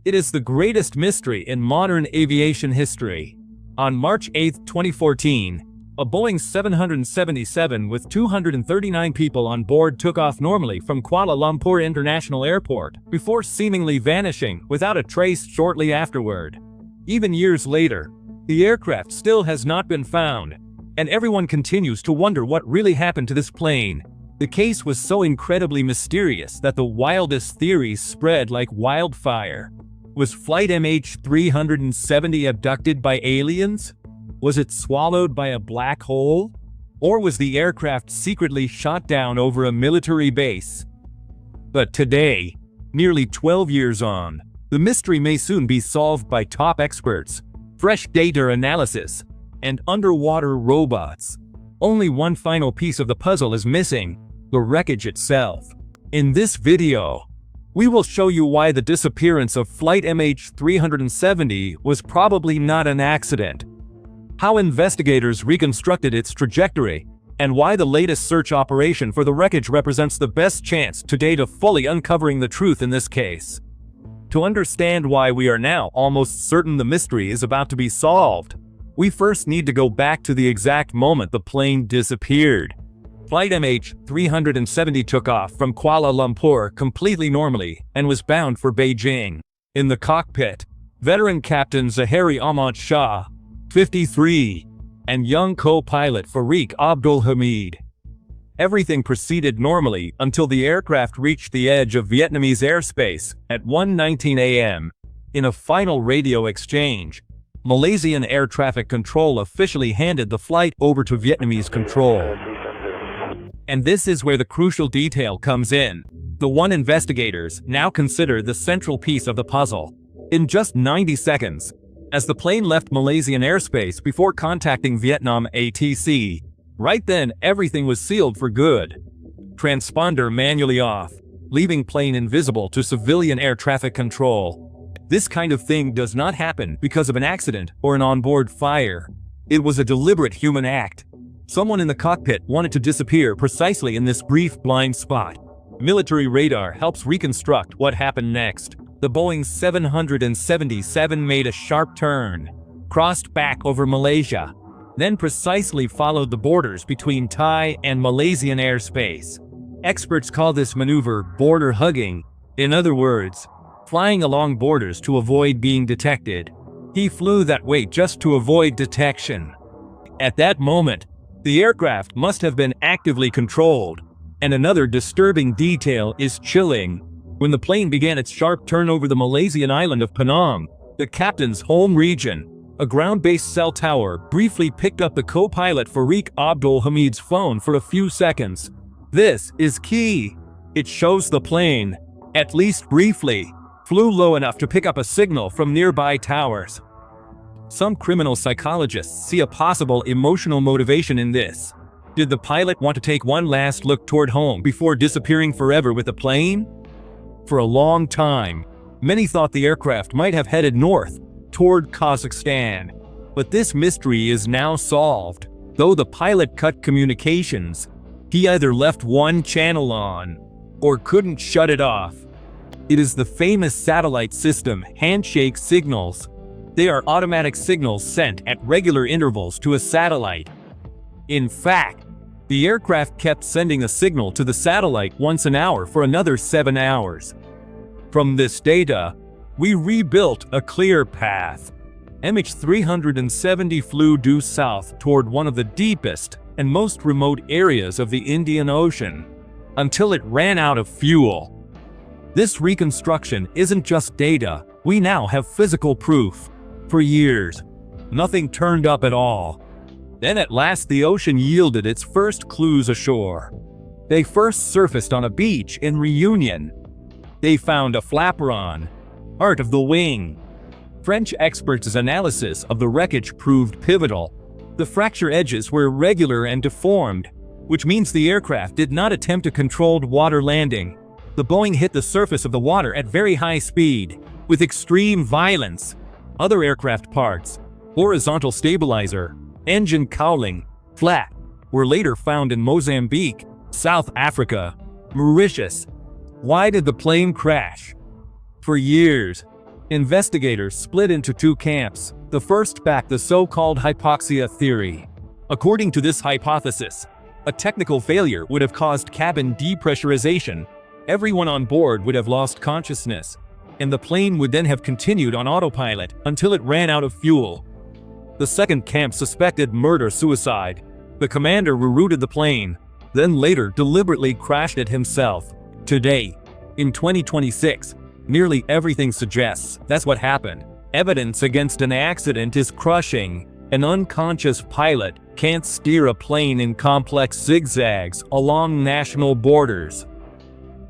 It is the greatest mystery in modern aviation history. On March 8, 2014, a Boeing 777 with 239 people on board took off normally from Kuala Lumpur International Airport before seemingly vanishing without a trace shortly afterward. Even years later, the aircraft still has not been found, and everyone continues to wonder what really happened to this plane. The case was so incredibly mysterious that the wildest theories spread like wildfire. Was Flight MH370 abducted by aliens? Was it swallowed by a black hole? Or was the aircraft secretly shot down over a military base? But today, nearly 12 years on, the mystery may soon be solved by top experts, fresh data analysis, and underwater robots. Only one final piece of the puzzle is missing: the wreckage itself. In this video, we will show you why the disappearance of Flight MH370 was probably not an accident, how investigators reconstructed its trajectory, and why the latest search operation for the wreckage represents the best chance to date of fully uncovering the truth in this case. To understand why we are now almost certain the mystery is about to be solved, we first need to go back to the exact moment the plane disappeared. Flight MH370 took off from Kuala Lumpur completely normally and was bound for Beijing. In the cockpit, veteran Captain Zahari Ahmad Shah, 53, and young co-pilot Fariq Abdul Hamid. Everything proceeded normally until the aircraft reached the edge of Vietnamese airspace at 1:19 a.m. In a final radio exchange, Malaysian Air Traffic Control officially handed the flight over to Vietnamese control. And this is where the crucial detail comes in, the one investigators now consider the central piece of the puzzle. In just 90 seconds, as the plane left Malaysian airspace before contacting Vietnam ATC, right then everything was sealed for good. Transponder manually off, leaving plane invisible to civilian air traffic control. This kind of thing does not happen because of an accident or an onboard fire. It was a deliberate human act. Someone in the cockpit wanted to disappear precisely in this brief blind spot. Military radar helps reconstruct what happened next. The Boeing 777 made a sharp turn, crossed back over Malaysia, then precisely followed the borders between Thai and Malaysian airspace. Experts call this maneuver border hugging. In other words, flying along borders to avoid being detected. He flew that way just to avoid detection. At that moment, the aircraft must have been actively controlled. And another disturbing detail is chilling. When the plane began its sharp turn over the Malaysian island of Penang, the captain's home region, a ground-based cell tower briefly picked up the co-pilot Fariq Abdul Hamid's phone for a few seconds. This is key. It shows the plane, at least briefly, flew low enough to pick up a signal from nearby towers. Some criminal psychologists see a possible emotional motivation in this. Did the pilot want to take one last look toward home before disappearing forever with the plane? For a long time, many thought the aircraft might have headed north, toward Kazakhstan. But this mystery is now solved. Though the pilot cut communications, he either left one channel on, or couldn't shut it off. It is the famous satellite system handshake signals. They are automatic signals sent at regular intervals to a satellite. In fact, the aircraft kept sending a signal to the satellite once an hour for another 7 hours. From this data, we rebuilt a clear path. MH370 flew due south toward one of the deepest and most remote areas of the Indian Ocean, until it ran out of fuel. This reconstruction isn't just data, we now have physical proof. For years, nothing turned up at all. Then at last the ocean yielded its first clues ashore. They first surfaced on a beach in Reunion. They found a flaperon, part of the wing. French experts' analysis of the wreckage proved pivotal. The fracture edges were irregular and deformed, which means the aircraft did not attempt a controlled water landing. The Boeing hit the surface of the water at very high speed, with extreme violence. Other aircraft parts, horizontal stabilizer, engine cowling, flat, were later found in Mozambique, South Africa, Mauritius. Why did the plane crash? For years, Investigators split into two camps. The first backed the so-called hypoxia theory. According to this hypothesis, a technical failure would have caused cabin depressurization, everyone on board would have lost consciousness, and the plane would then have continued on autopilot until it ran out of fuel. The second camp suspected murder-suicide. The commander rerouted the plane, then later deliberately crashed it himself. Today, in 2026, nearly everything suggests that's what happened. Evidence against an accident is crushing. An unconscious pilot can't steer a plane in complex zigzags along national borders.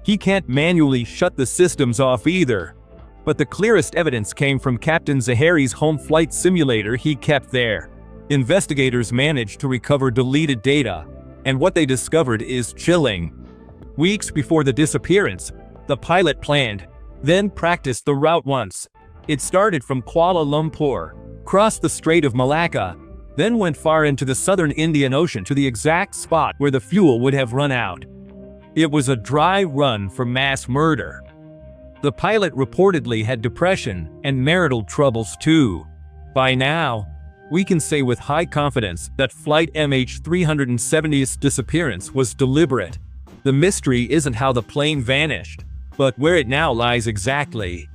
He can't manually shut the systems off either. But the clearest evidence came from Captain Zahari's home flight simulator he kept there. Investigators managed to recover deleted data, and what they discovered is chilling. Weeks before the disappearance, the pilot planned, then practiced the route once. It started from Kuala Lumpur, crossed the Strait of Malacca, then went far into the southern Indian Ocean to the exact spot where the fuel would have run out. It was a dry run for mass murder. The pilot reportedly had depression and marital troubles too. By now, we can say with high confidence that Flight MH370's disappearance was deliberate. The mystery isn't how the plane vanished, but where it now lies exactly.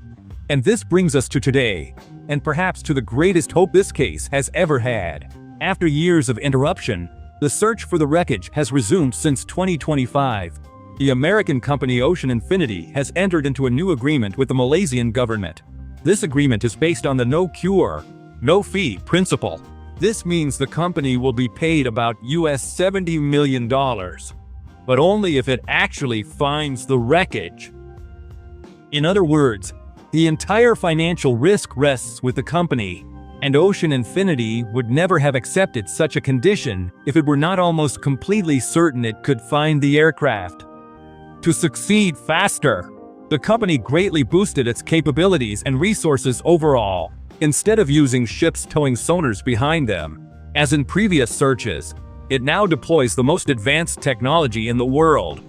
And this brings us to today, and perhaps to the greatest hope this case has ever had. After years of interruption, the search for the wreckage has resumed since 2025. The American company Ocean Infinity has entered into a new agreement with the Malaysian government. This agreement is based on the no cure, no fee principle. This means the company will be paid about $70 million, but only if it actually finds the wreckage. In other words, the entire financial risk rests with the company, and Ocean Infinity would never have accepted such a condition if it were not almost completely certain it could find the aircraft. To succeed faster, the company greatly boosted its capabilities and resources overall, instead of using ships towing sonars behind them. As in previous searches, it now deploys the most advanced technology in the world.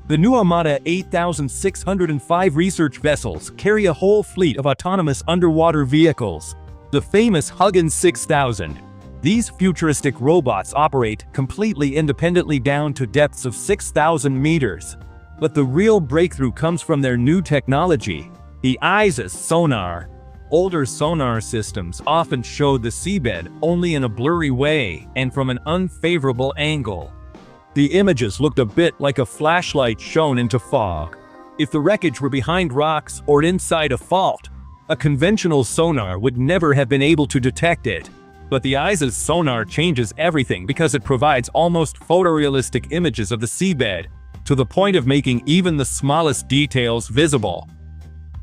The new Armada 8,605 research vessels carry a whole fleet of autonomous underwater vehicles, the famous Huggins 6000. These futuristic robots operate completely independently down to depths of 6,000 meters. But the real breakthrough comes from their new technology, the ISIS sonar. Older sonar systems often showed the seabed only in a blurry way and from an unfavorable angle. The images looked a bit like a flashlight shown into fog. If the wreckage were behind rocks or inside a fault, a conventional sonar would never have been able to detect it. But the ISIS sonar changes everything because it provides almost photorealistic images of the seabed, to the point of making even the smallest details visible.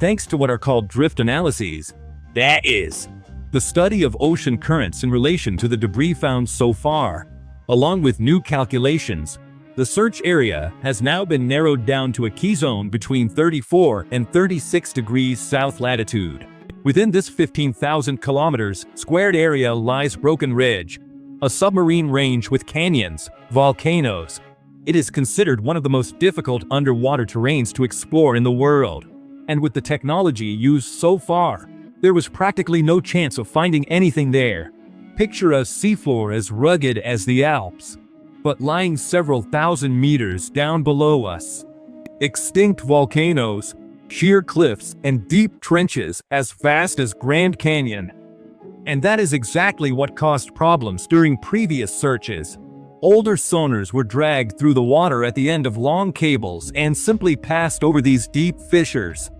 Thanks to what are called drift analyses, that is, the study of ocean currents in relation to the debris found so far, along with new calculations, the search area has now been narrowed down to a key zone between 34 and 36 degrees south latitude. Within this 15,000 kilometers squared area lies Broken Ridge, a submarine range with canyons, volcanoes. It is considered one of the most difficult underwater terrains to explore in the world. And with the technology used so far, there was practically no chance of finding anything there. Picture a seafloor as rugged as the Alps, but lying several thousand meters down below us. Extinct volcanoes, sheer cliffs, and deep trenches as vast as Grand Canyon. And that is exactly what caused problems during previous searches. Older sonars were dragged through the water at the end of long cables and simply passed over these deep fissures.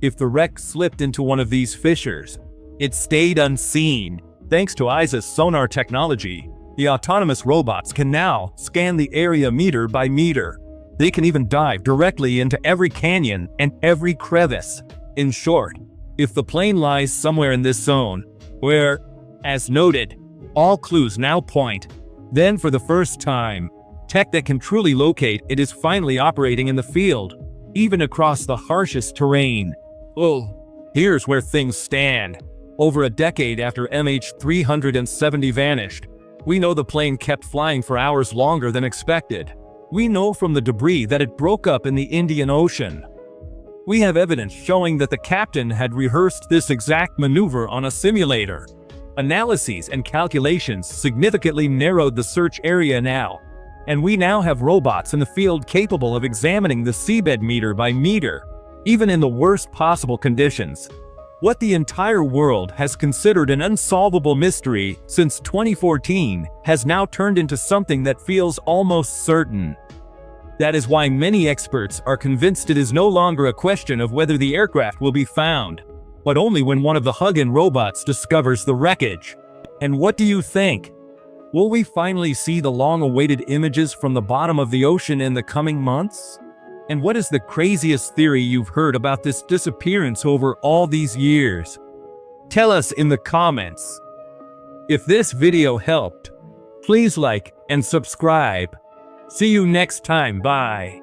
If the wreck slipped into one of these fissures, it stayed unseen. Thanks to ISIS sonar technology, the autonomous robots can now scan the area meter by meter. They can even dive directly into every canyon and every crevice. In short, if the plane lies somewhere in this zone, where, as noted, all clues now point, then for the first time, tech that can truly locate it is finally operating in the field, even across the harshest terrain. Oh, here's where things stand. Over a decade after MH370 vanished, we know the plane kept flying for hours longer than expected. We know from the debris that it broke up in the Indian Ocean. We have evidence showing that the captain had rehearsed this exact maneuver on a simulator. Analyses and calculations significantly narrowed the search area now, and we now have robots in the field capable of examining the seabed meter by meter, even in the worst possible conditions. What the entire world has considered an unsolvable mystery since 2014 has now turned into something that feels almost certain. That is why many experts are convinced it is no longer a question of whether the aircraft will be found, but only when one of the Hugin robots discovers the wreckage. And what do you think? Will we finally see the long-awaited images from the bottom of the ocean in the coming months? And what is the craziest theory you've heard about this disappearance over all these years? Tell us in the comments. If this video helped, please like and subscribe. See you next time, bye.